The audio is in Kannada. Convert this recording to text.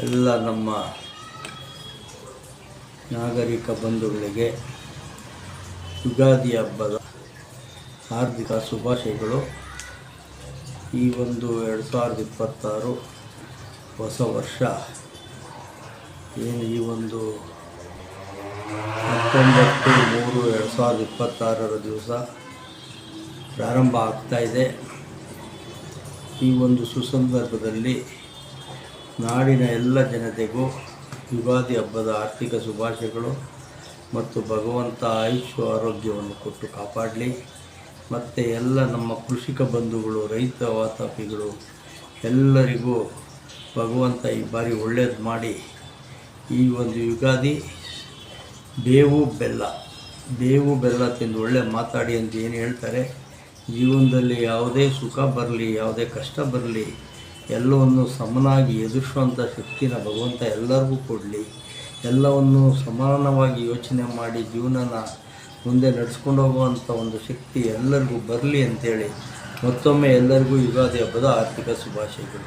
ಎಲ್ಲ ನಮ್ಮ ನಾಗರಿಕ ಬಂಧುಗಳಿಗೆ ಯುಗಾದಿ ಹಬ್ಬದ ಹಾರ್ದಿಕ ಶುಭಾಶಯಗಳು. ಈ ಒಂದು 2026 ಹೊಸ ವರ್ಷ ಏನು ಈ ಒಂದು 19/3/2026 ದಿವಸ ಪ್ರಾರಂಭ ಆಗ್ತಾಯಿದೆ. ಈ ಒಂದು ಸುಸಂದರ್ಭದಲ್ಲಿ ನಾಡಿನ ಎಲ್ಲ ಜನತೆಗೂ ಯುಗಾದಿ ಹಬ್ಬದ ಆರ್ಥಿಕ ಶುಭಾಶಯಗಳು ಮತ್ತು ಭಗವಂತ ಆಯುಷ್ಯ ಆರೋಗ್ಯವನ್ನು ಕೊಟ್ಟು ಕಾಪಾಡಲಿ. ಮತ್ತು ಎಲ್ಲ ನಮ್ಮ ಕೃಷಿಕ ಬಂಧುಗಳು, ರೈತ ವಾತಾಪಿಗಳು ಎಲ್ಲರಿಗೂ ಭಗವಂತ ಈ ಬಾರಿ ಒಳ್ಳೇದು ಮಾಡಿ ಈ ಒಂದು ಯುಗಾದಿ ಬೇವು ಬೆಲ್ಲ ತಿಂದು ಒಳ್ಳೆ ಮಾತಾಡಿ ಅಂತ ಏನು ಹೇಳ್ತಾರೆ. ಜೀವನದಲ್ಲಿ ಯಾವುದೇ ಸುಖ ಬರಲಿ, ಯಾವುದೇ ಕಷ್ಟ ಬರಲಿ, ಎಲ್ಲವನ್ನು ಸಮನಾಗಿ ಎದುರಿಸುವಂಥ ಶಕ್ತಿನ ಭಗವಂತ ಎಲ್ಲರಿಗೂ ಕೊಡಲಿ. ಎಲ್ಲವನ್ನು ಸಮಾನವಾಗಿ ಯೋಚನೆ ಮಾಡಿ ಜೀವನನ ಮುಂದೆ ನಡೆಸ್ಕೊಂಡು ಹೋಗುವಂಥ ಒಂದು ಶಕ್ತಿ ಎಲ್ಲರಿಗೂ ಬರಲಿ ಅಂಥೇಳಿ ಮತ್ತೊಮ್ಮೆ ಎಲ್ಲರಿಗೂ ಯುಗಾದಿ ಹಬ್ಬದ ಆರ್ಥಿಕ ಶುಭಾಶಯಗಳು.